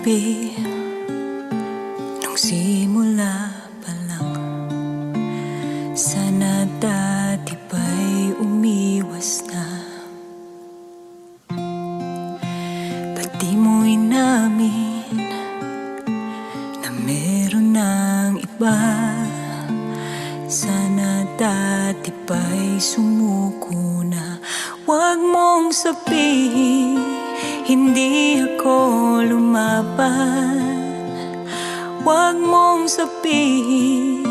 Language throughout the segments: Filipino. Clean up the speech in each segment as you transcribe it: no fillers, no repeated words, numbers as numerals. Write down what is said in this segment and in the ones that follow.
gabi, nung simula pa lang, sana dati pa'y umiwas na. Ba't di mo inamin na meron ng iba? Sana dati pa'y sumuko na. Huwag mong sabihin hindi ako lumaban. Huwag mong sabihin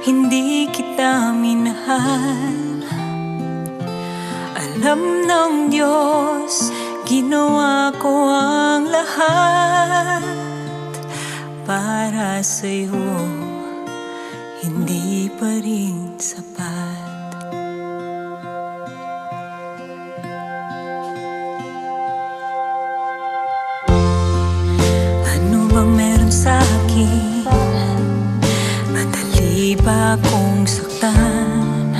hindi kita minahal. Alam ng Diyos, ginawa ko ang lahat para sa'yo, hindi pa rin sapat. Ano bang meron sa'kin? Madali ba akong saktan?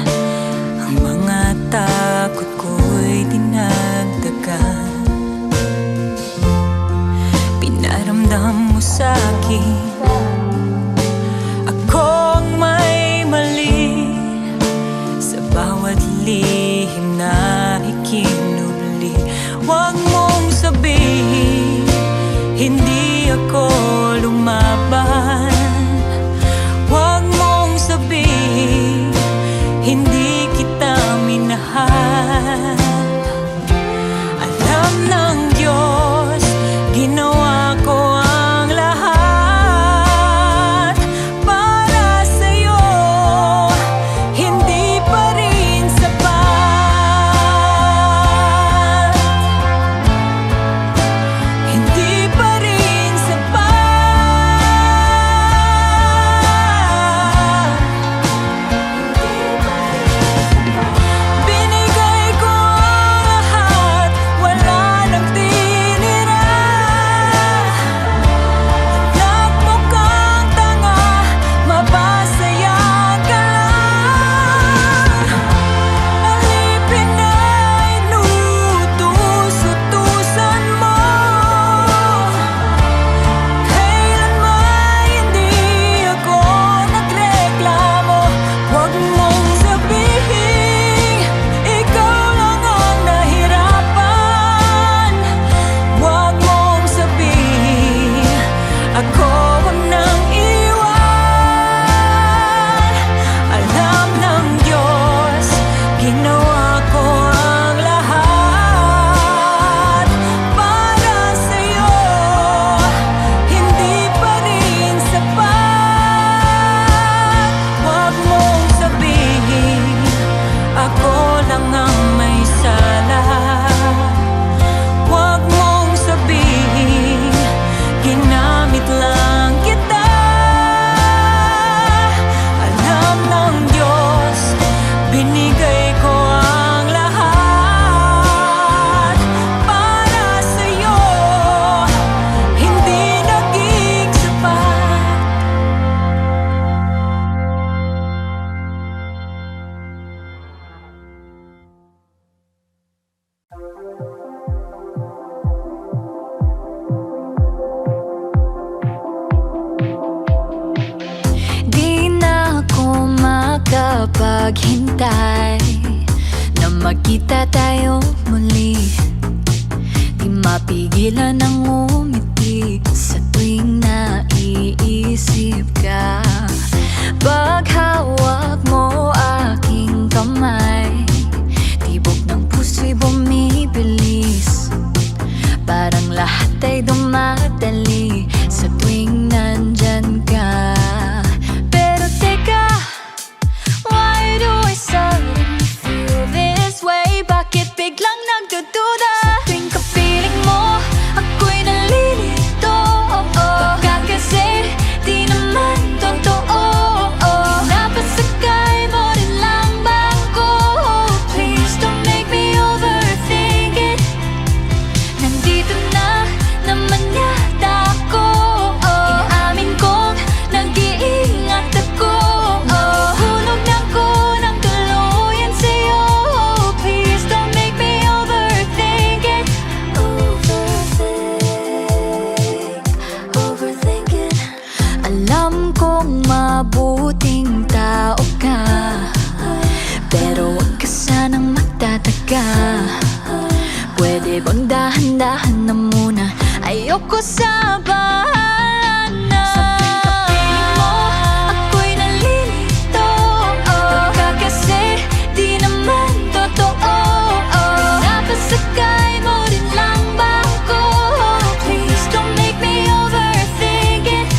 Ang mga takot ko'y dinagdagan. Pinaramdam mo sa'kin ako ang may mali sa bawat lihim na ikinubli. Huwag mong sabihin hindi ako lumaban. Huwag mong sabihin hindi kita minahal. Alam ng Diyos, ginawa ko ang lahat para sa'yo, hindi pa rin sapat. Hindi pa rin sapat. Binigay ko ang lahat, wala nang tinira. Nagmukhang tanga, mapasaya ka lang. Alipin na inuutos-utusan mo. Kailanman hindi ako nagreklamo. Huwag mong sabihin ikaw lang ang nahirapan. Huwag mong sabihin ako ang nang iwan. Alam ng Diyos, ginawa ko ang lahat para sa'yo, hindi pa rin sapat. Huwag mong sabihin ako lang ang may sala. Huwag mong sabihin ginamit lang kita. Alam ng Diyos, binigay ko ang lahat para sa'yo, hindi naging sapat. Di na ako makapaghintay na magkita tayo muli. Di mapigilan ang umiti sa tuwing naiisip ka. Paghawak mo aking kamay, tibok ng puso'y bumibilis. Parang lahat ay dumadali sa tuwing nandyan ka. Pero teka, why do I suddenly feel this way? Bakit biglang nagdududa? Sa tuwing kapiling mo, ako'y nalilito. Baka kasi di naman totoo. mabuting tao ka, pero wag ka sanang magtataga. Pwede bang dahan-dahan na muna? Ayoko sa bahala na. Sa pagkapiling mo, ako'y nalilito. Baka kasi di naman totoo. Napasakay mo rin lang ba ako? Please don't make me overthink it.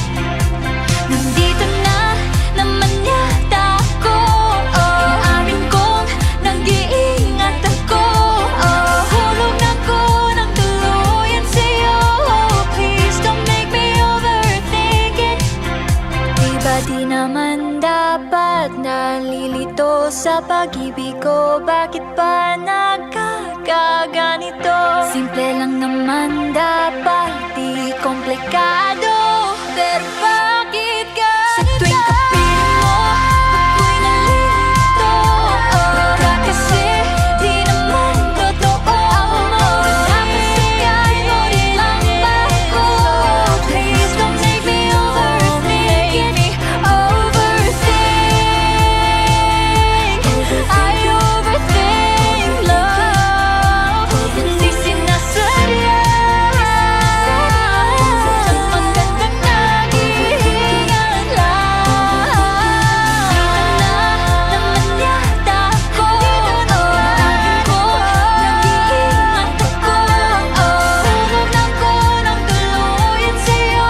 Nandito na naman yata ako. Inamin kong nag-iingat ako. Hulog na ko ng tuluyan sa'yo. Please don't make me overthink it. Diba di naman dapat nalilito sa pag-ibig ko? Bakit ba nagkakaganito? Simple lang naman dapat, di komplikado. Pero bakit ka sa tuwing kapiling mo, ako'y nalilito? Baka kasi di naman totoo. Napasakay mo rin lang ba ako? Please don't make me overthink it. I overthink love. Hindi sinasadya. Ang magandang naghihingan lang. Dito na naman yata ako. Inamin ko, nag-iingat ako. Hulog na ko ng tuluyan sa'yo.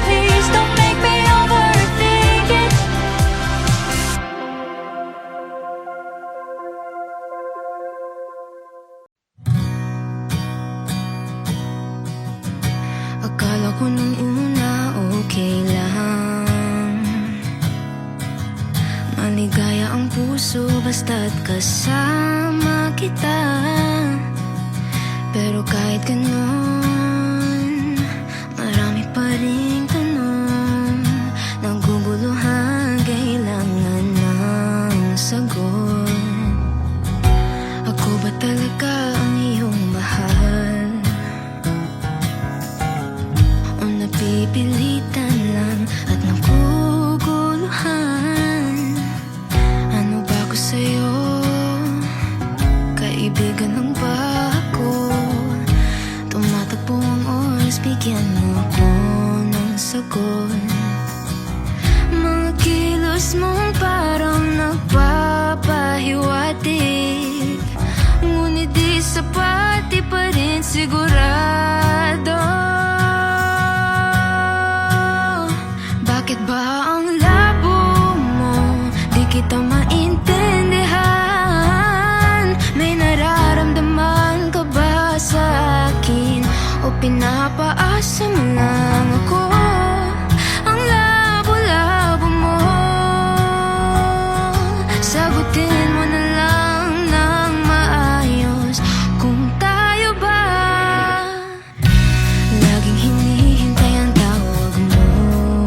Please don't make me overthink it. Akala ko nung una okay lang, maligaya ang puso basta't kasama kita. Pero kahit ganun, marami pa ring tanong, naguguluhan, kailangan ng sagot. Ako ba talaga ang iyong mahal? O napipilitan lang at naguguluhan? Ano ba ako sa'yo? Kaibigan lang ba ako? Tumatakbo ang oras, bigyan mo ako ng sagot. Mga kilos mong parang nagpapahiwatig, ngunit di sapat, di pa rin sigurado. Bakit ba ang labo mo? Di kita maintindihan. May nararamdaman ka ba sa akin? O pinapaasa mo lang ako? Ang labo-labo mo, sagutin mo na lang ng maayos kung tayo ba laging hinihintay ang tawag mo.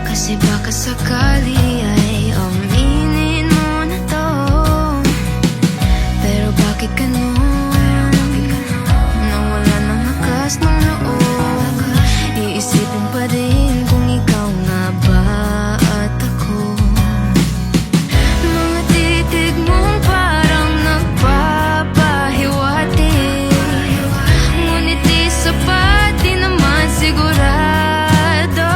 Kasi baka sakali ay aminin mo na to. Pero bakit ganun? Nawala ng lakas ng loob. Iisipin pa rin kung ikaw nga ba at ako. Mga titig mong parang nagpapahiwatig, ngunit di sapat, di naman sigurado.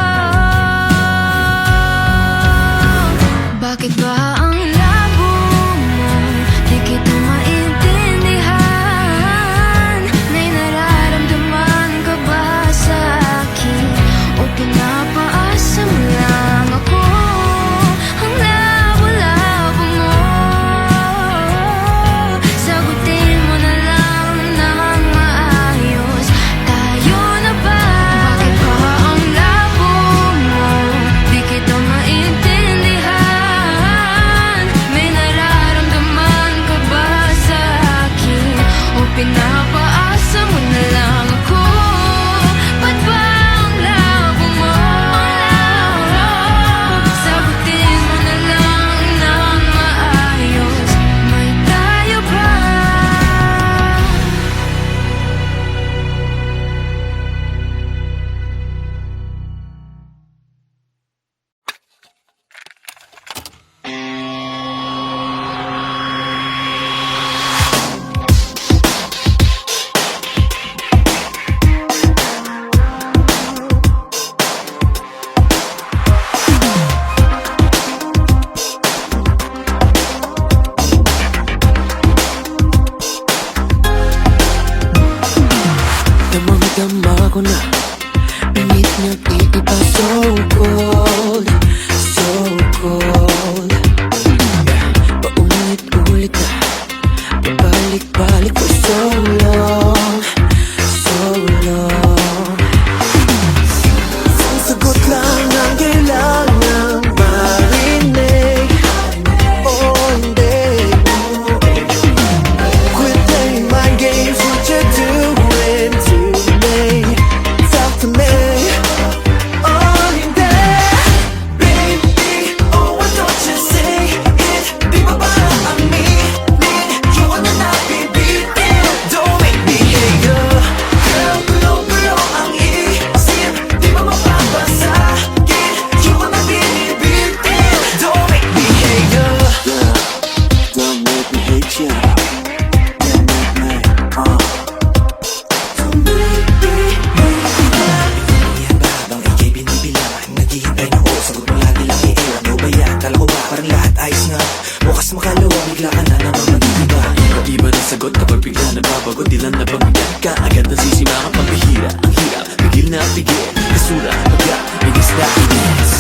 Wakas makalawa, bigla ka na naman mag-iba. Iba-iba ng sagot kapag bigla nababago. Di lang napabigat ka, agad nasisima ka. Pambihira, ang hirap, pigil na pigil. Kasura, pagka, inis na inis.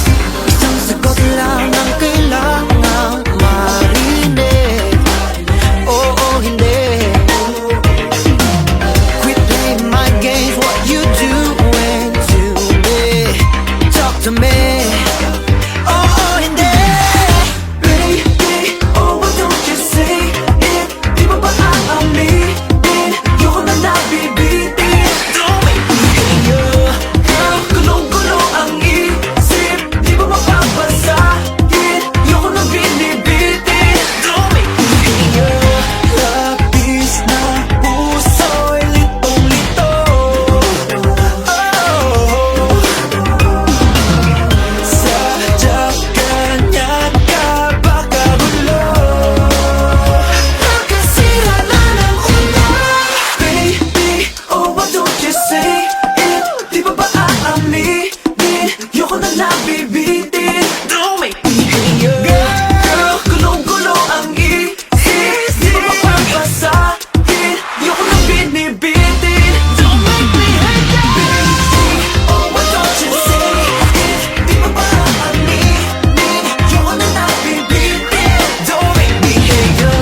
Isang sagot lang ang kailangang marinig. Oo, hindi. Quit playing my games, what you doing to me? Talk to me. Oo, hindi. Baby, oh, why don't you say it? Di ba ba aaminin? Yoko na nabibitin. Don't make me hate you. Girl, gulong-gulo ang isip. Di ba mapapasakin? Yoko na binibitin. Don't make me hate you. Labis na puso'y litong-lito. Sadyang ganyan ka baka gulo. Nakasira na ng ulo. Baby, oh, why don't you say it? Di ba ba aaminin? Yoko na nabibitin. Don't make me hate you. Girl, gulong-gulo ang isip. Di ba mapapasakin? Yoko na binibitin. Don't make me hate you. Baby, oh, why don't you say it? Di ba ba aaminin? Yoko na nabibitin. Don't make me hate you.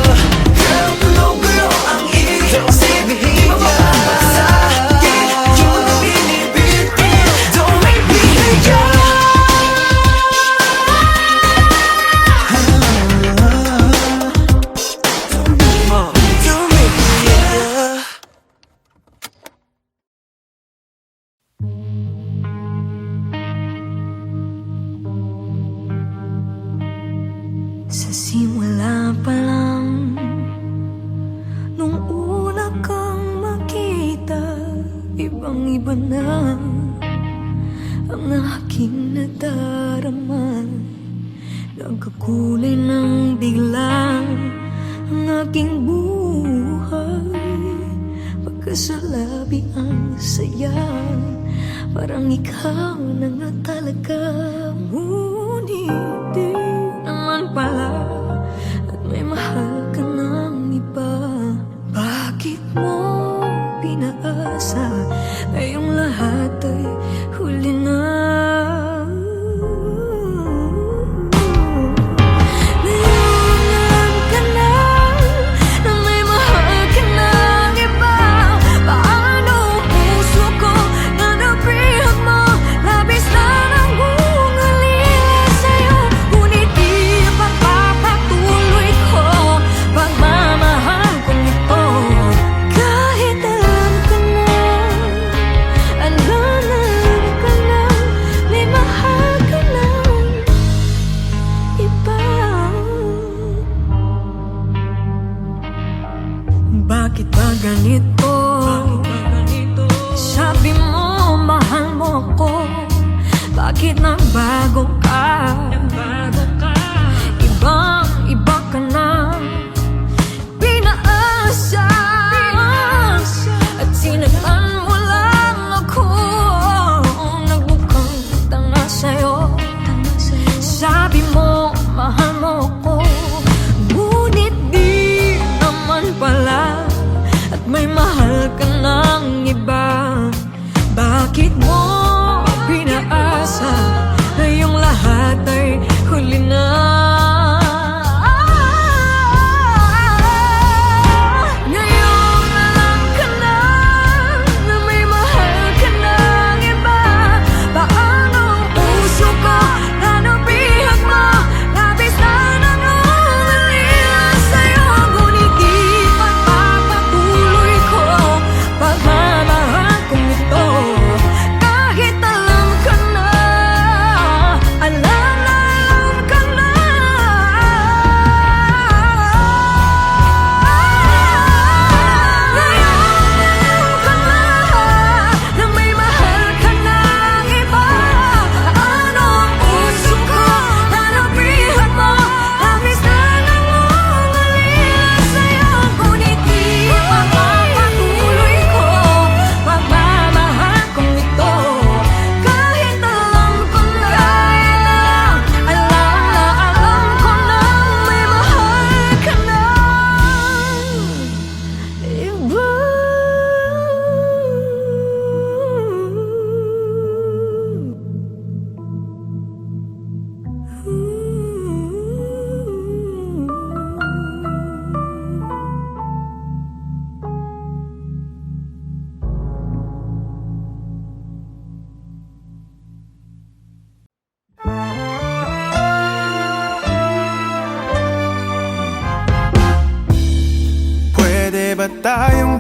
Girl, gulong-gulo ang isip. Di ba mapapasakin? Yoko na binibitin. Don't make me hate you. Don't make me hate you. Sa simula pa lang, nung una kang makita, ibang-iba na ang aking nadarama. Nagkakulay ng biglang ang aking buhay. Pagkasalabi ang saya, parang ikaw na nga talaga. Ngunit di naman pala, at may mahal ka ng iba. Bakit mo pinaasa na yung lahat ay huli na? Ngayon alam ka na na may mahal ka ng iba. Paano ang puso ko na nabihag mo? Labis na nangungalila sa'yo. Ngunit di pagpapatuloy ko pagmamahal kong ito. Kahit alam ka na, alam ka na, may mahal ka ng iba. Bakit ba ganito? Sabi mo mahal mo ko, bakit nagbago ka? Ibang-iba ka na, pinaasa at sinagtan mo lang ako. Nagbukang tanga sa'yo. Sabi mo mahal mo ko, ngunit di naman pala, at may mahal ka ng iba. Bakit mo pinaasa na yung lahat ay huli na? Ngayon alam ka na na may mahal ka ng iba. Paano ang puso ko na nabihag mo? Labis na nangungalila sa'yo. Ngunit di pagpapatuloy ko pag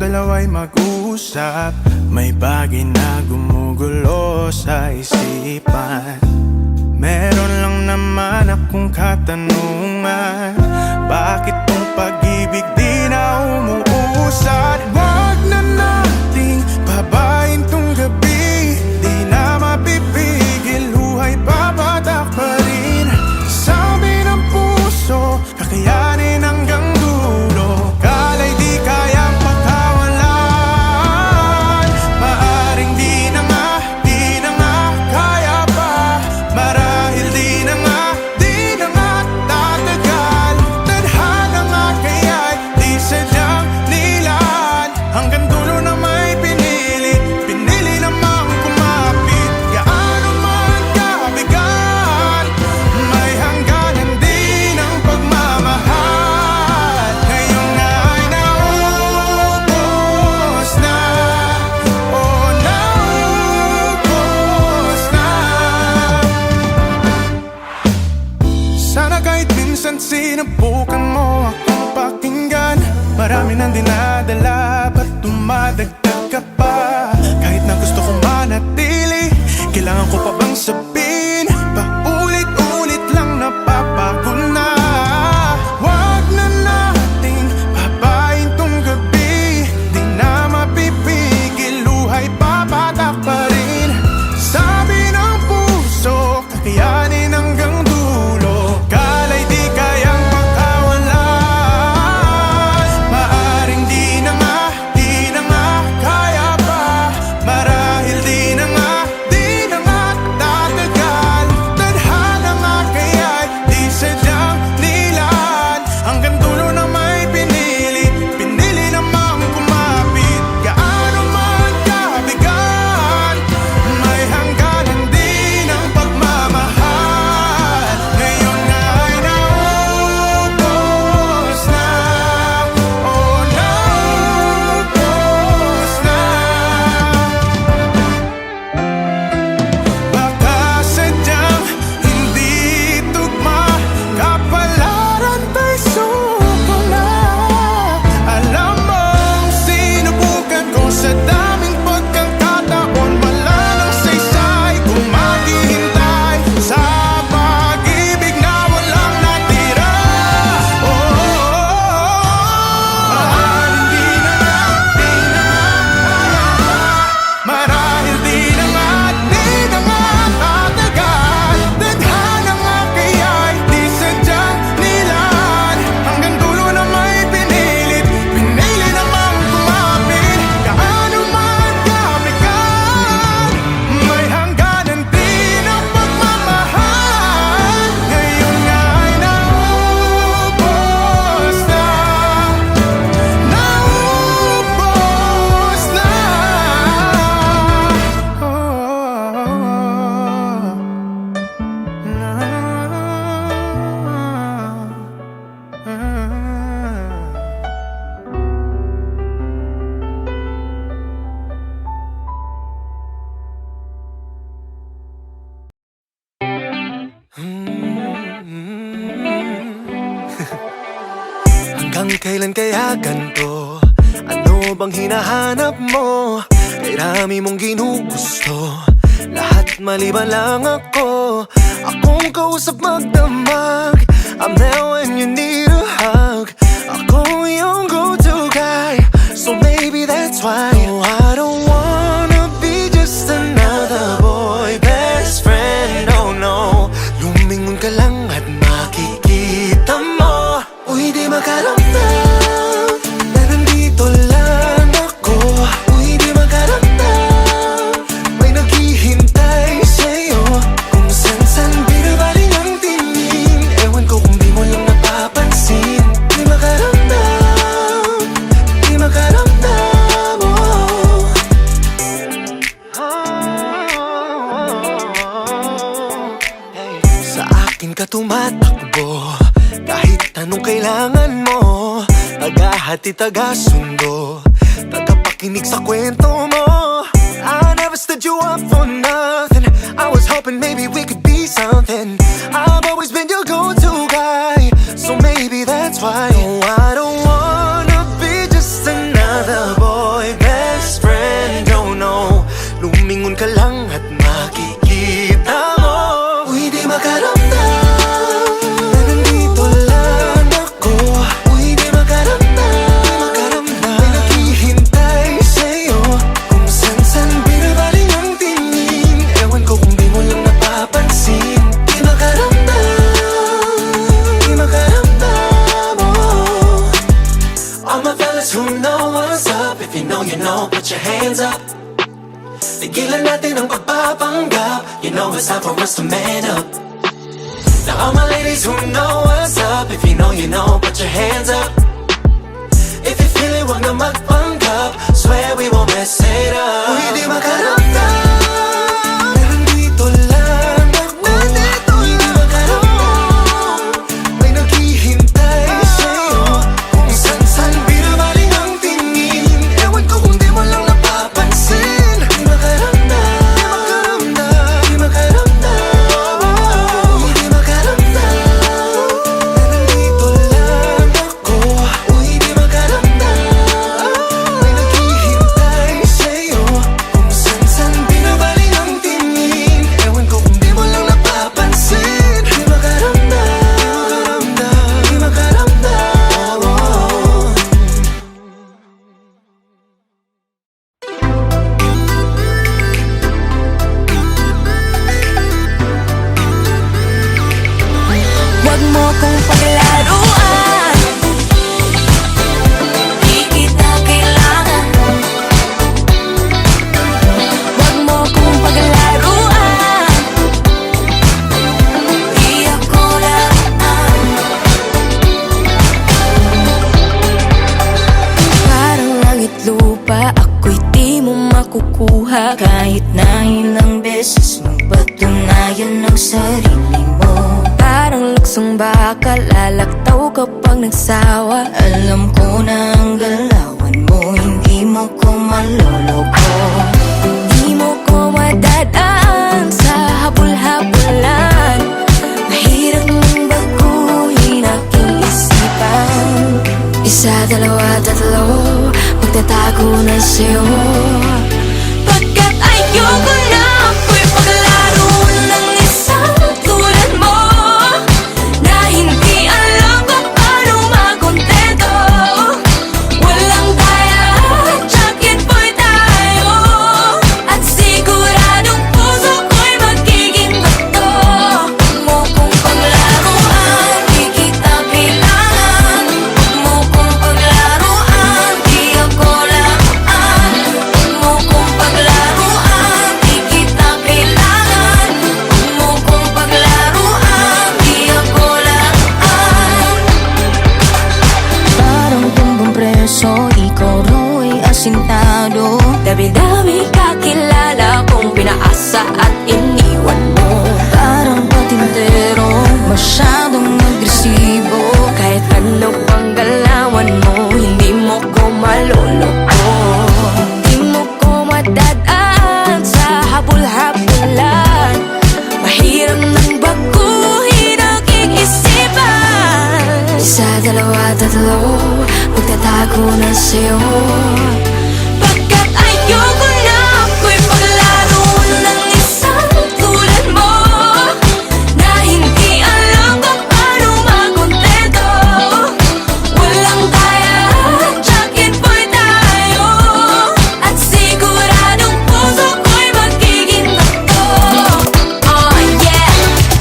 dalawa'y mag-usap. May bagay na gumugulo sa isipan. Meron lang naman akong katanungan. Bakit tong pag-ibig di na umuusad? Wag na nating babain tong gabi. Di na mapipigil, luhay papatak pa rin. Sabi ng puso, kakayanin hanggang dulo. Kala'y di kayang pagkawalan. Maaring di na nga kaya pa. Marahil di na nga tatagal. Tadhana nga kaya'y di sadyang nilaan. Hanggang dulo na may pinili namang kumapit. Gaano man kabigat, may hangganan din ang pagmamahal. Ngayon ay naubos na, oh naubos na. Sana kahit minsan sinubukan mo akong pakinggan. Marami nang dinadala, ba't dumadagdag ka pa? Kahit na gusto ko manatili, kailangan ko pa bang sabihin? Paulit-ulit lang napapagod na. Wag na nating babain tong gabi. Di na mapipigil, luhay papatak pa rin. Sabi ng puso, kakayanin hanggang dulo. Kala'y di kayang pagkawalan. Maaring di na nga kaya pa. Marahil di na nga tatagal. Tadhana nga kaya'y di sadyang nilaan. Hanggang dulo na may pinili namang kumapit. Gaano man kabigat, may hangganan din ang pagmamahal. Ngayon ay naubos na, oh naubos na. Baka sadyang hindi tugma, kapalaran tayo suko na. Alam mong sinubukan ko sa daming pagkakataon. Wala nang saysay kung maghihintay sa pag-ibig na walang natira. Marahil di na nga Marahil di na nga tatagal. Tadhana nga kaya'y di sadyang nilaan. Hanggang dulo na may pinili namang kumapit. Gaano man kabigat, may hangganan din ang pagmamahal. Ngayon nga ay naubos na, naubos na. Hanggang kailan kaya ganito? Ano bang hinahanap mo? Kay rami mong ginugusto, lahat maliban lang ako. Akong kausap magdamag, I'm there when you need a hug. Ako yung go-to guy, so maybe that's why. No, I don't wanna be just another boy best friend, oh no. Lumingon ka lang at makikita mo. Uy, di makaramdam na nandito lang ako. Uy, di makaramdam may naghihintay sa'yo. Kung san-san binabaling ang tingin, ewan ko kung di mo lang napapansin. Di makaramdam, oh. Hey. Sa akin ka tumatakbo, kahit anong kailangan mo. Tagahati, taga-sundo, tagapakinig sa kwento mo. I never stood you up for nothing. I was hoping maybe we could be something. I've always been your go-to guy, so maybe that's why. No, I don't wanna be just another boy makaramdam na nandito lang ako. Uy, di makaramdam, may naghihintay sa'yo. Kung san-san binabaling ang tingin, ewan ko kung di mo lang napapansin. Di makaramdam, oh. All my fellas who know what's up, if you know, you know, put your hands up. Tigilan natin ang pagpapanggap, you know it's time for us to man up. Now all my ladies who know what's up, if you know, you know, put your hands up. If you feel it, wag na magpanggap, swear we won't mess it up. Uy, di makaramdam na nandito lang ako. Uy, di makaramdam, may naghihintay sa'yo. Kung san-san binabaling ang tingin, ewan ko kung di mo lang napapansin. Di makaramdam, di makaramdam, uy, di makaramdam na nandito lang ako. Uy, di makaramdam, may naghihintay sa'yo. Kung san-san binabaling ang tingin, ewan ko kung di mo lang napapansin. Di makaramdam, di makaramdam, oh. Huwag mo kong paglaruan, di kita kailangan. Huwag mo kong paglaruan, di ako laan. Parang langit lupa, ako'y di mo makukuha. Kahit na ilang beses magpatunayan ang sarili mo. Parang luksong baka, lalaktaw kapag nagsawa. Alam ko na ang galawan mo, hindi mo ko maloloko. Di mo ko madadaan sa habol-habulan. Mahirap mong baguhin aking isipan. Isa, dalawa, tatlo, magtatago na sa'yo. Pagkat ayoko na ako'y paglaro ng isang tulad mo, na hindi alam kung paano makontento. Walang daya, jacket boy tayo, at siguradong puso ko'y magiging bato. Huwag mo kong paglaruan, di kita kailangan. Huwag mo kong paglaruan, di ako laan. Huwag mo kong paglaruan, di kita kailangan. Huwag mo kong paglaruan, di ako laan. Parang tumbang preso, ikaw raw ay asintado. Dami-dami kakilala kong pinaasa at iniwan mo. Parang patintero, masyadong agresibo. Kahit ano pang galawan mo, hindi mo ko maloloko. Hindi mo ko madadaan sa habol-habulan. Mahirap nang baguhin aking isipan. Isa, dalawa, tatlo, magtatago na sa'yo. Pagkat ayoko na ako'y paglaro ng isang tulad mo, na hindi alam kung paano makontento. Walang daya, jacket boy tayo, at siguradong puso ko'y magiging bato. Oh yeah,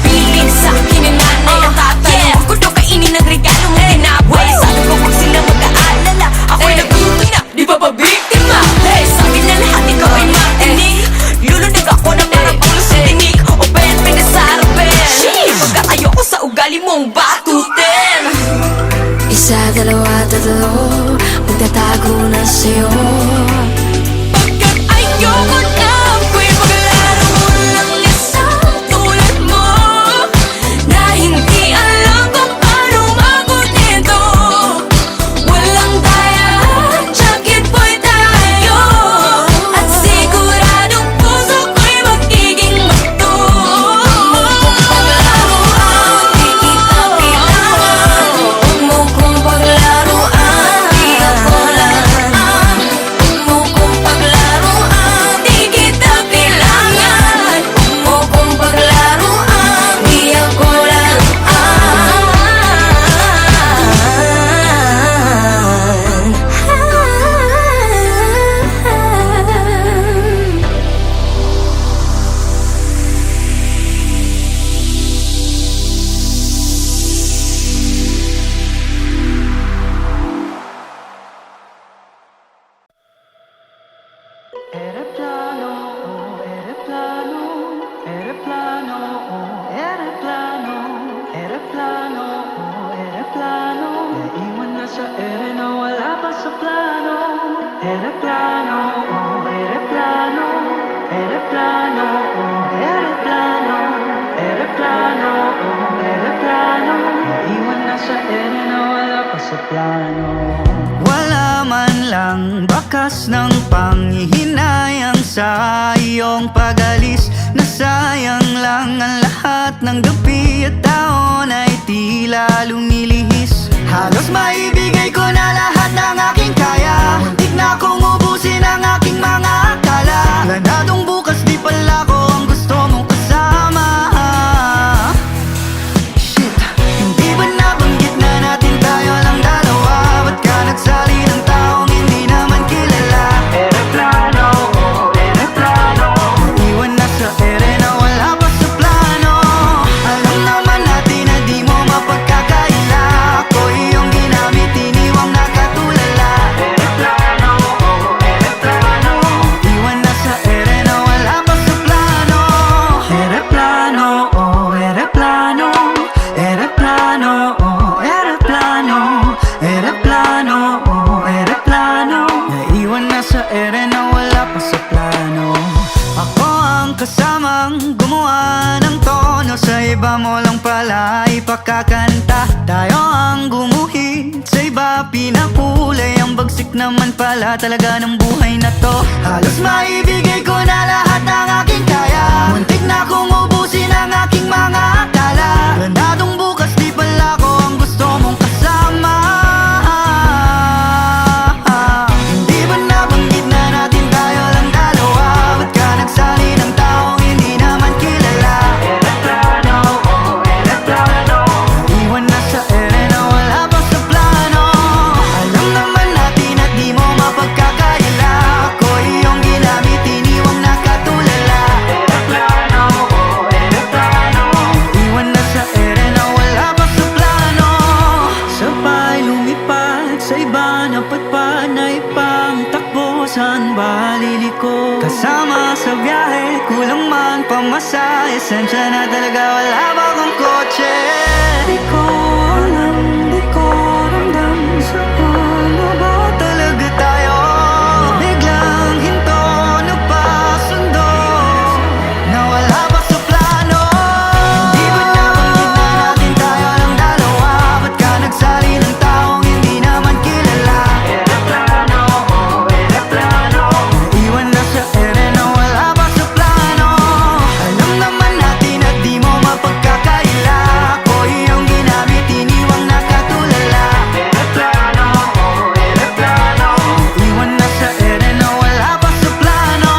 piling sa'kin ang nanay at tatay. Huwag ko daw kainin ang regalo mong tinapay. Sabi ko huwag sila mag-aalala, ako'y nagutoy na, di ba ba biktima? Hey, sabi na lahat ikaw ay matinig. Lulundag ako ng mga pulo sa tinig, o bayan pinasarapin. Pagkat ayoko sa ugali mong batutin. Isa, dalawa, tatlo, magtatago na sa'yo. Pagkat ayoko na ako'y paglaro ng isang tulad mo, na hindi alam kung paano makontento. Walang daya, jacket boy tayo, at siguradong puso ko'y magiging bato. Huwag mo kong paglaruan, di kita kailangan. Huwag mo kong paglaruan, di ako laan. Huwag mo nasa ere na wala pa sa plano. Ereplano, oh, ereplano. Ereplano, oh, ereplano. Ereplano, oh, ereplano. Naiwan na sa ere na wala pa sa plano. Wala man lang bakas ng panghihinayang sa iyong pag-alis. Nasayang lang ang lahat ng gabi at taon ay tila lumilihis. Halos maibigay ko na lahat ng aking kaya. Muntik na kong ubusin ang aking mga akala. Planadong bukas di pala ko ang gusto mong kasama. Shit, hindi ba nabanggit na natin tayo lang dalawa? Ba't ka nagsali ng taong hindi naman kilala? Ereplano, oh, ereplano. Iwan na sa ere na wala pa sa plano. Alam naman natin na di mo mapagkakaila. Ako iyong ginamit, iniwang nakatulala. Ereplano, oh, ereplano. Iwan na sa ere na wala pa sa plano. Ereplano, oh, ereplano. Ereplano, oh, ereplano. Ereplano, oh, ereplano. Naiwan na sa ere na wala pa sa plano. Ako ang kasamang gumawa ng tono. Sa iba mo lang pala ipakakanta. Tayo ang gumuhit, sa iba pinakulay. Ang bagsik naman pala talaga ng buhay na to. Halos maibigay ko na lahat ng aking kaya. Muntik na kong ubusin ang aking mga akala. Planadong bukas di pala ko ang gusto mong kasama. Hindi ba nabanggit na natin tayo lang dalawa? Ba't ka nagsali ng taong hindi naman kilala? Ereplano, oh, ereplano. Iwan na sa ere na wala pa sa plano. Alam naman natin at di mo mapagkakaila. Ako iyong ginamit, iniwang nakatulala. Ereplano, oh, ereplano. Iwan na sa ere na wala pa sa plano. Sabay lumipad sa iba na patpad na ibang takbo. Saan ba liliko? Kasama sa biyahe, kulang man pamasahe. Esensya na talaga, wala ba kong kotse? Di ko alam, di ko ramdam. Sa paano ba talaga tayo? Biglang hinto, nagpasundo. Nawala pa sa plano. Hindi ba nabanggit na natin tayo lang dalawa? Ba't ka nagsali ng taong hindi naman kilala? Ereplano, oh, ereplano. Iwan na sa ere na wala pa sa plano. Alam naman natin at di mo mapagkakaila. Ako iyong ginamit, iniwang nakatulala. Ereplano, oh, ereplano. Iwan na sa ere na wala pa sa plano.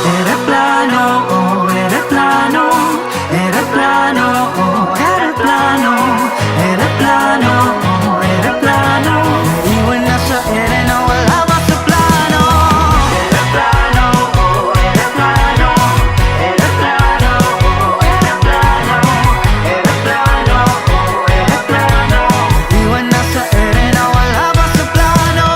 Ereplano, oh, ereplano. Ereplano, oh, ereplano. Ereplano, oh, ereplano. Iwan na sa ere na wala pa sa plano. Ereplano, oh, ereplano. Ereplano, oh, ereplano. Ereplano, oh, ereplano. Iwan na sa ere na wala pa sa plano.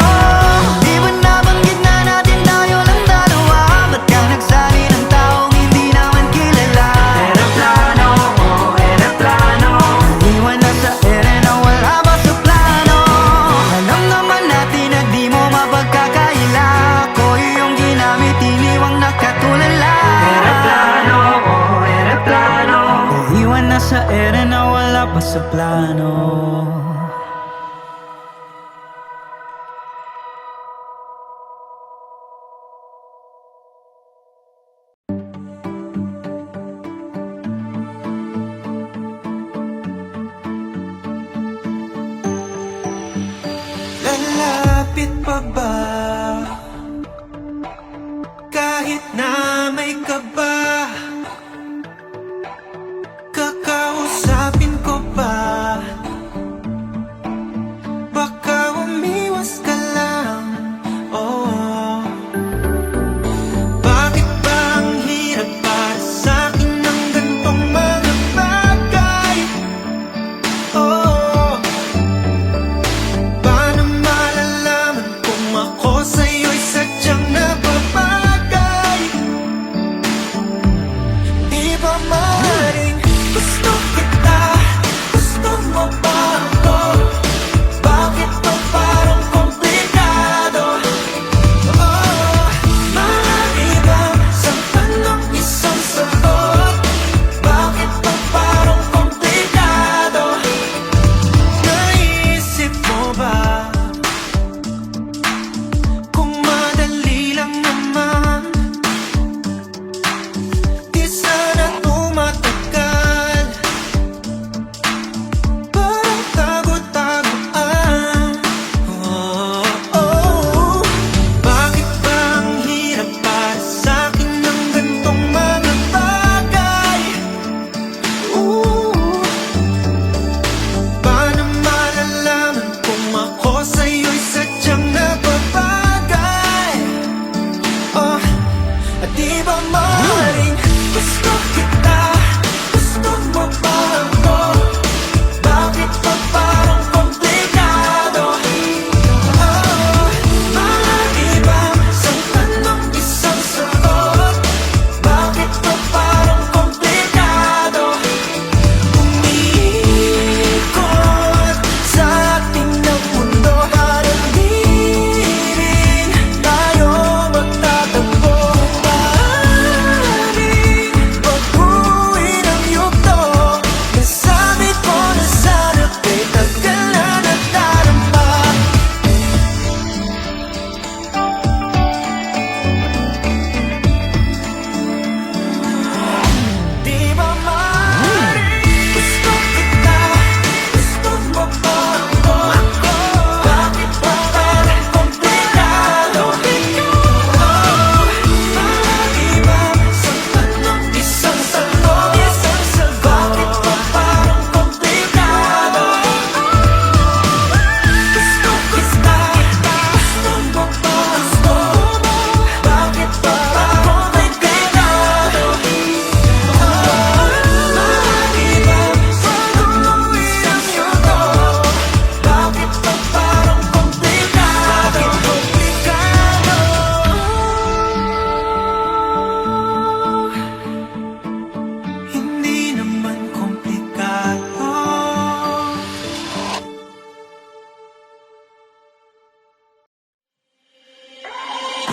Di ba nabanggit na natin tayo lang dalawa? Ba't ka nagsali ng taong hindi naman kilala? Ereplano, oh, ereplano. Iwan na sa ere na wala pa sa plano. Alam naman natin na di mo mapagkakaila. Ako iyong ginamit, iniwang nakatulala. Ereplano, oh, ereplano. Iwan na sa ere na wala pa sa plano. Lalapit pa ba? Kahit na may kaba, kakausapin ko ba? Baka umiwas ka lang, oh. Bakit ba ang hirap para sa'kin ng gantong mga bagay? Oh, paano malalaman kung ako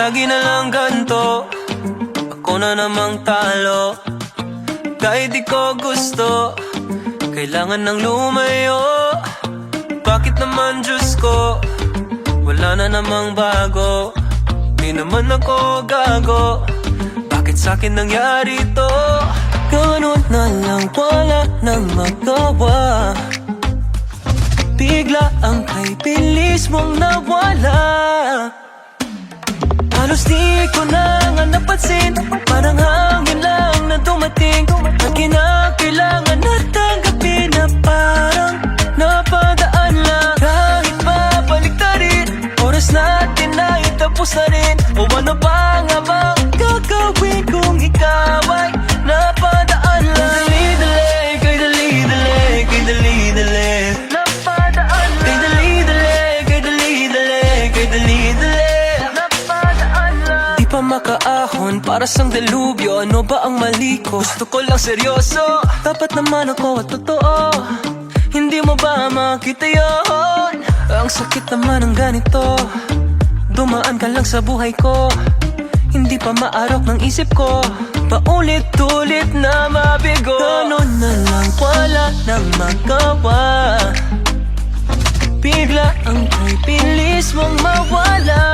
lagi na lang ganto, ako na namang talo. Kahit di ko gusto, kailangan ng lumayo. Bakit naman Diyos ko, wala na namang bago. Di naman ako gago, bakit sa'kin nangyari to? Ganun na lang, wala nang magawa. Bigla ang kay bilis mong nawala. Halos di ko na nga napansin, parang hangin lang na dumating. At kinakailangan na tanggapin na parang napadaan lang. Kahit pabaliktarin, oras natin na itapos na rin. O ano ba nga bang gagawin kung ikaw ay napadaan lang? Kay dali-dali, kay dali-dali napadaan lang. Kay dali-dali, kay dali-dali, kay dali-dali napadaan lang. Di pa makaahon para sang delubyo, ano ba ang mali ko? Gusto ko lang seryoso, dapat naman ako at totoo. Hindi mo ba makita yun? Ang sakit naman ng ganito, dumaan ka lang sa buhay ko. Hindi pa maarok ng isip ko, paulit-ulit na mabigo. Ganun na lang, wala nang magawa. Bigla ang kay bilis mong mawala.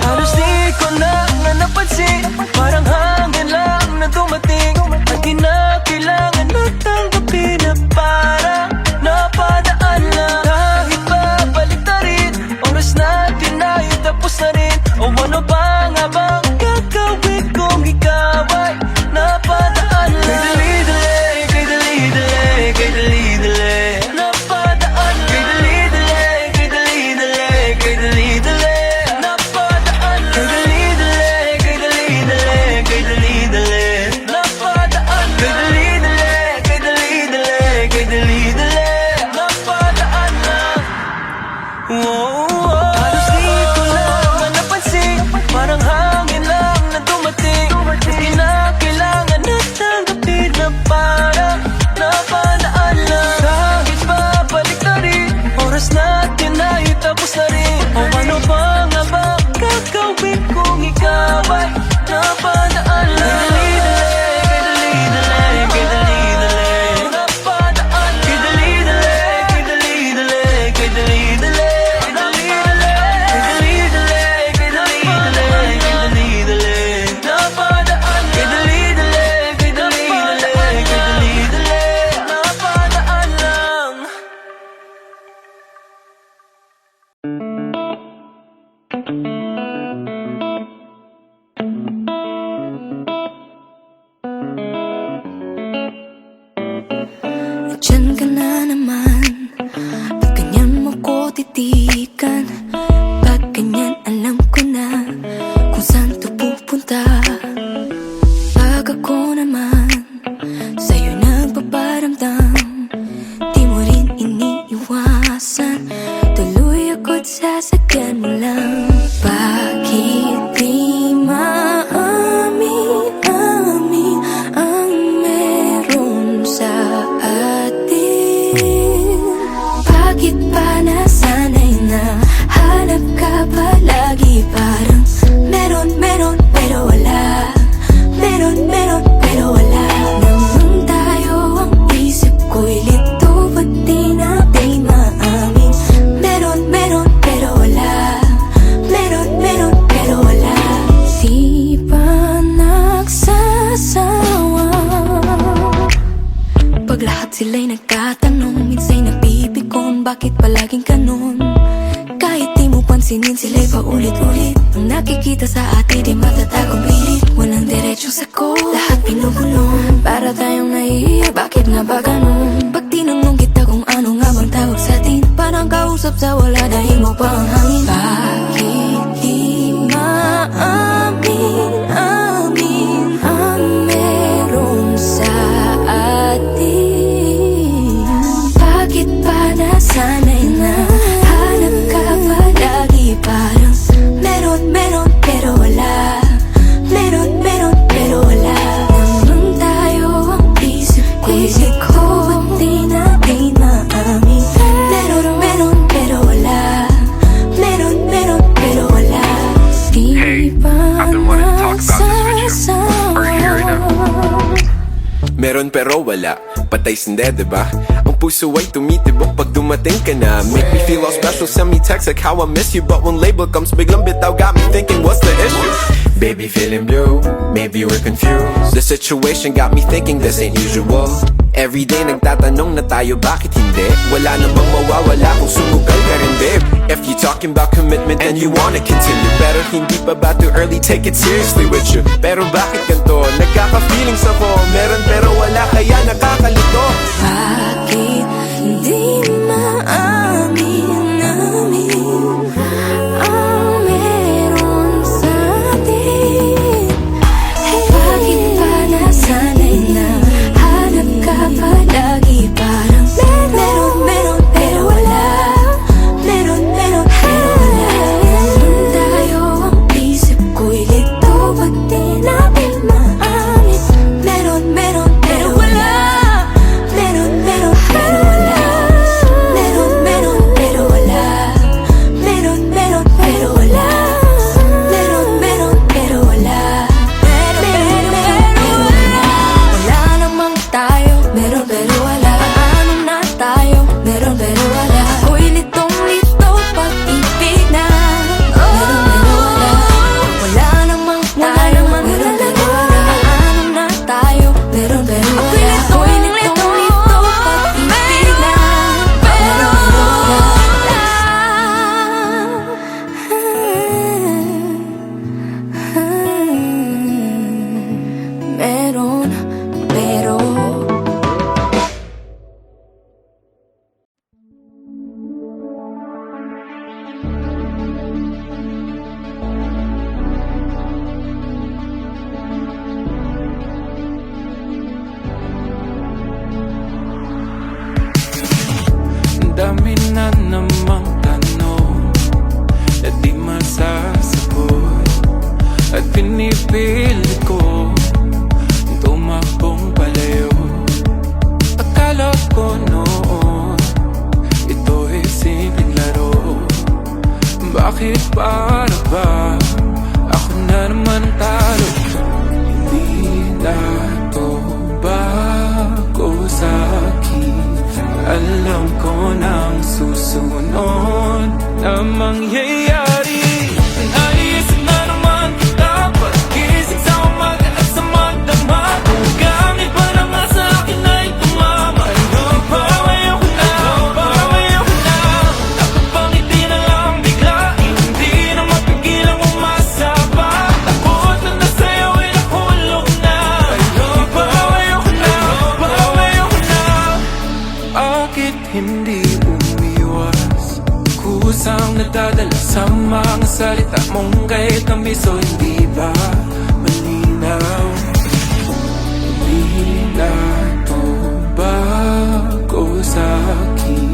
Halos di ko na nga napansin, parang hangin lang na dumating. At kinakailangan na tanggapin na parang napadaan lang. Kahit pabaliktarin, oras natin na itapos na rin. O ano ba nga bang gagawin kung ikaw ay napadaan lang? Kay dali-dali, kay dali-dali napadaan lang. Kay dali-dali, kay dali-dali, kay dali-dali napadaan lang. Kay dali-dali, kay dali-dali, kay dali-dali napadaan lang. Kay dali-dali, kay dali-dali, kay dali-dali napadaan lang. Halos di ko lang nga napansin, parang hangin lang na dumating. Kinakailangan na tanggapin na parang napadaan lang. Kahit pabaliktarin, oras natin na itapos na rin. O ano ba nga ba gagawin kung ikaw ay napadaan lang? Kay dali-dali, kay dali-dali napadaan lang. Kay dali-dali, kay dali-dali, kay dali-dali Diyan ka na naman, pag ganyan mo ko titikan. Pag ganyan alam ko na kung saan to pupunta. Pag ako naman sa'yo nagpaparamdam, di mo rin iniiwasan, tuloy ako't sasakyan mo lang. Bakit di maamin-amin ang meron sa atin? Bakit pa nasanay na hanap ka palagi? Parang meron pero wala. Meron pero wala. Naman tayo, ang isip ko'y lito, ba't di natin maamin? Meron pero wala. Meron pero wala. Di ba nagsasawa? Pag lahat sila'y nagtatanong, minsa'y napipikon, bakit palaging ganun? Kahit di mo pansinin, sila'y paulit-ulit. Ang nakikita sa atin di matatagong pilit. Walang diretsong sagot, lahat pinubulong. Para tayong naiiyak, bakit nga ba ganun? Pag tinanong kita kung ano nga bang tawag sa'tin, parang kausap sa wala, dahil mo pa ang hangin. Bakit di maamin-amin ang meron sa atin? Bakit pa nasanay na hanap ka palagi? Parang meron pero wala. Meron pero wala. Naman tayo, ang isip ko'y liko, ba't di natin maamin? Meron pero wala. Meron pero wala, patay sindi, diba? Ang puso ay tumitibok pag dumating ka na. Make me feel all special, send me text like how I miss you. But when label comes, biglang bitaw, got me thinking, what's the issue? Baby feeling blue, maybe we're confused. The situation got me thinking this ain't usual. Everyday nagtatanong na tayo, bakit hindi? Wala namang mawawala kung sumugal ka rin, babe. If you talking about commitment and you wanna continue, pero hindi pa ba too early, take it seriously with you. Pero bakit ganito? Nagkaka-feelings ako, meron pero wala, kaya nakakalito. Bakit hindi maamin namin ang meron sa atin? Bakit pa nasanay na hanap ka palagi? Parang meron pero wala. Meron pero wala. Nandun tayo, ang isip ko'y lito, ba't di namin maamin? Meron pero wala. Meron pero wala. Meron pero wala. Meron pero wala. Meron pero wala. Wala namang tayo. Meron pero wala. Paano na tayo? Meron pero wala. Ako'y litong-lito pag-ibig na. Meron pero wala. Wala namang tayo. Meron pero wala. Paano na tayo? Meron pero wala. Ako'y litong-lito pag-ibig na. Meron pero wala. Ang dami na namang tanong na di masasagot, at pinipilit ko tumakbong palayo. Akala ko noon ito'y simpleng laro. Bakit para ba ako na naman ang talo? Hindi na to bago sa'kin. Alam ko nang susunod na mangyayari. Naisip na naman kita pag-isip sa umaga at sa magdamag. Gamit pa na nga sa akin ay tumama. Pawayo ko na, pawayo ko na. Nakapangiti na lang bigla, hindi na mapigilang umasa pa. Takot na nasa'yo ay nahulog na. Pawayo ko na, pawayo ko na. Bakit hindi umiwas? Kusang nadadala sa mga salita mong kahit ang miso, hindi ba malinaw? Hindi na to bago sa'kin.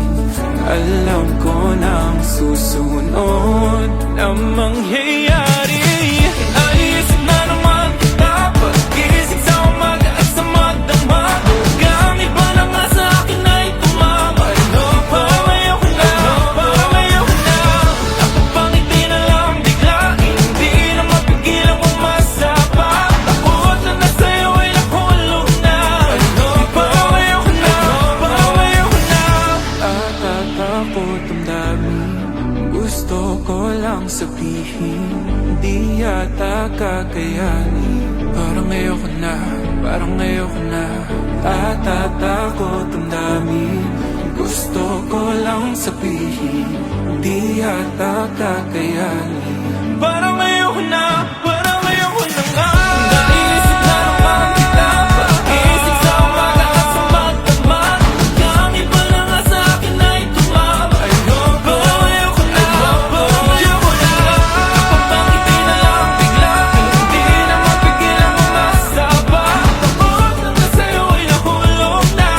Alam ko nang susunod na mangyayari. Naisip na naman kita pag-isip sa umaga at sa magdamag. Gamit ba na nga sa akin ay tumama? Pawayo ko na, pawayo ko na. Nakapangiti na lang bigla, hindi na mapigilang umasa pa. Takot na nasa'yo ay nahulog na. Pawayo ko na, pawayo ko na. Natatakot ang dami, gusto ko lang sabihin, di yata kakayanin. Parang ayoko na, parang ayoko na. Natatakot ang dami, gusto ko lang sabihin, di yata kakayanin. Parang ayoko na, parang ayoko na nga. Naisip na naman kita pag-isip sa umaga at sa magdamag. Gamit pa na nga sa akin ay tumama. Pawayo ko na, pawayo ko na. Nakapangiti na lang bigla, hindi na mapigilang umasa pa. Takot na nasa'yo ay nahulog na.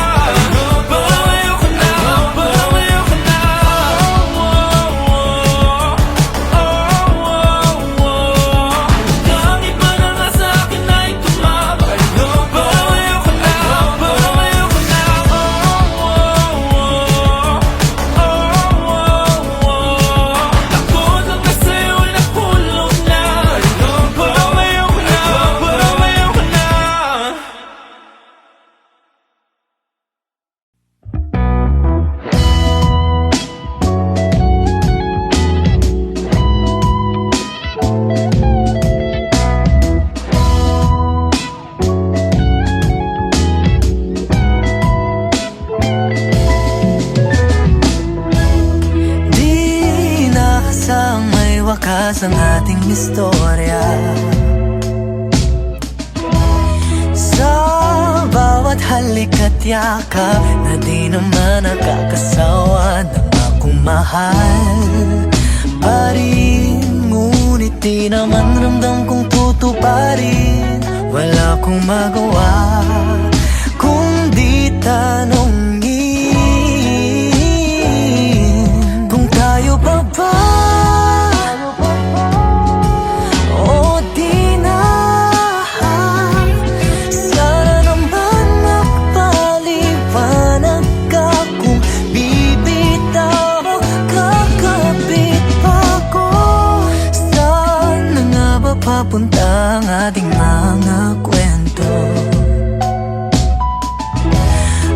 Pawayo ko na, pawayo ko na. ang ating istorya. Sa bawat halik at yakap na di naman nakakasawa ng akong mahal pa rin. Ngunit di naman ramdam kong tutuparin. Wala akong magawa kung di tanongin kung tayo pa ba o di na. Sana naman magpaliwanag ka kung bibitaw o kakapit pa ko. Saan na nga ba papunta ang ating mga kwento?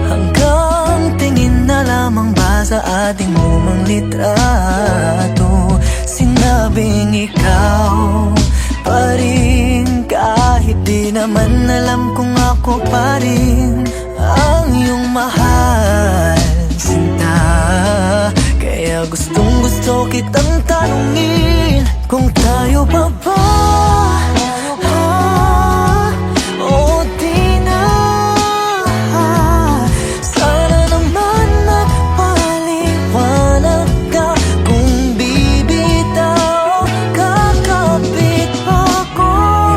Hanggang tingin na lamang ba sa ating lumang litrato? Sinabing ikaw pa rin, kahit di naman alam kung ako pa rin ang iyong mahal, sinta. Kaya gustong gusto kitang tanungin kung tayo pa ba o di na. Sana naman magpaliwanag ka kung bibitaw, kakapit pa ko.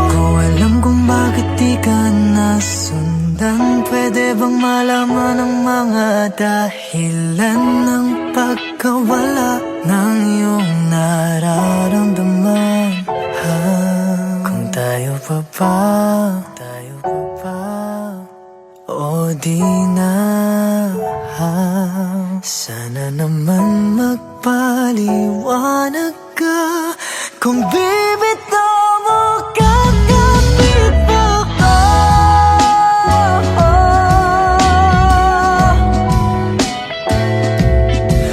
Di ko alam kung bakit di ka nasundan. Pwede bang malaman ang mga dahilan ng pagkawala ng iyong nararamdaman? Kung tayo pa ba o di na. Sana naman magpaliwanag ka kung bibitaw mo, kakapit pa ko.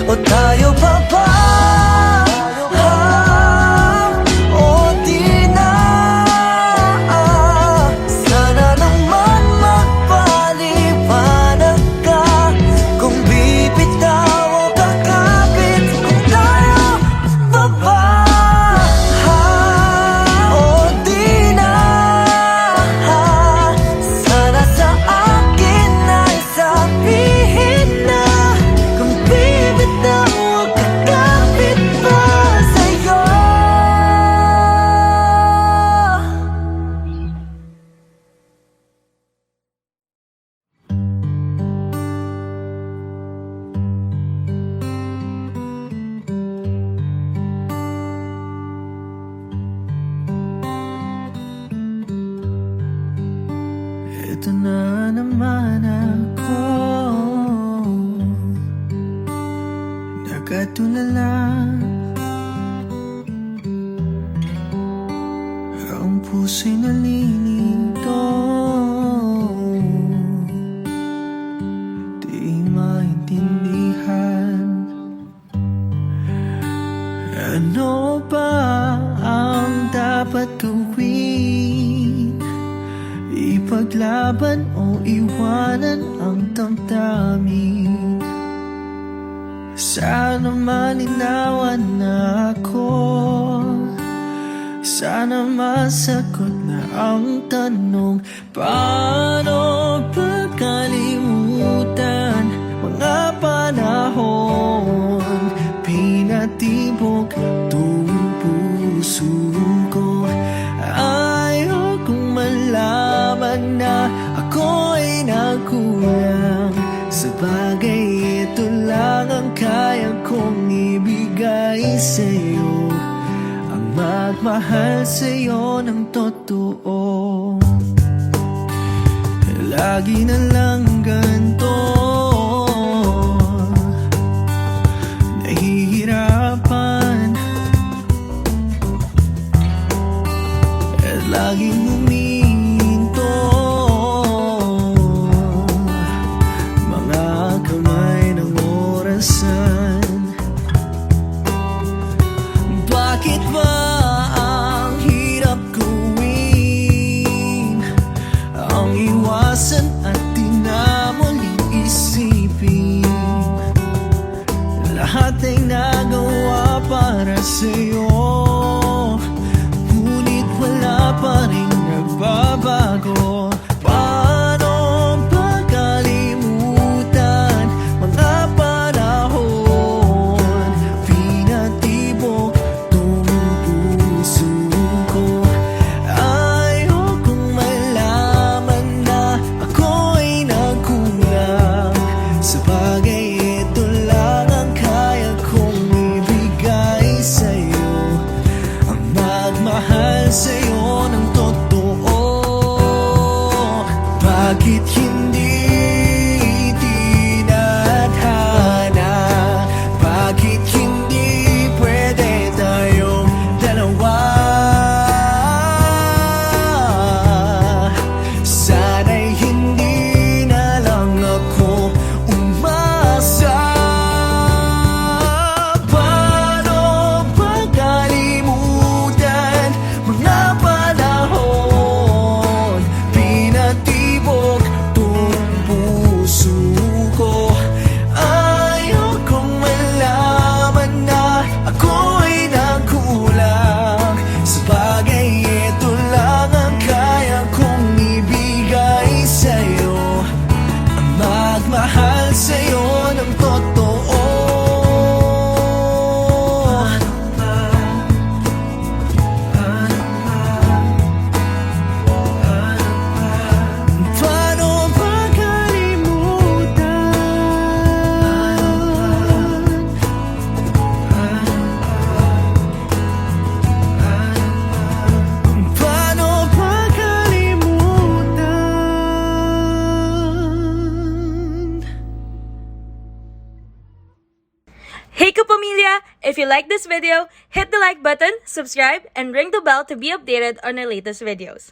O tayo pa ba o di na. Sana naman magpaliwanag ka kung bibitaw o kakapit. Kung tayo pa ba o di na. Sana sa akin ay sabihin na kung bibitaw o kakapit pa sa'yo. Ito na naman ako, nakatulala. Ang puso'y nalilito, di maintindihan. Ano ba ang dapat gawin? Ipaglaban o iwanan ang damdamin? Sana malinawan na ako, sana masagot na ang tanong. Paano pagkalimutan mga panahon pinatibok tuwing puso ko? Ayaw kong malaman na ako'y nagkulang. Sa bagay, ito lang ang kaya kong ibigay sa'yo, ang magmahal sa'yo ng totoo. Lagi na lang ganito, nahihirapan at laging huminto. Mga kamay ng orasan, bakit ba ang hirap gawin? Ang iwasan at di na muling isipin. Lahat ay nagawa para sa'yo, Sa bagay ito lang ang kaya kong ibigay sa'yo, ang magmahal sa'yo ng totoo. Bakit hindi tinadhana? Bakit hindi pwede tayong dalawa? Sana'y hindi na lang ako umasa. Paano pagkalimutan mga panahon? Pinatibok tong puso ko. Ayokong malaman na ako'y nagkulang. Sa bagay ito lang ang kaya kong ibigay sa'yo, ang magmahal sa'yo ng totoo. Paano pagkalimutan? Paano pagkalimutan? Hey kapamilya! If you like this video, hit the like button, subscribe, and ring the bell to be updated on our latest videos.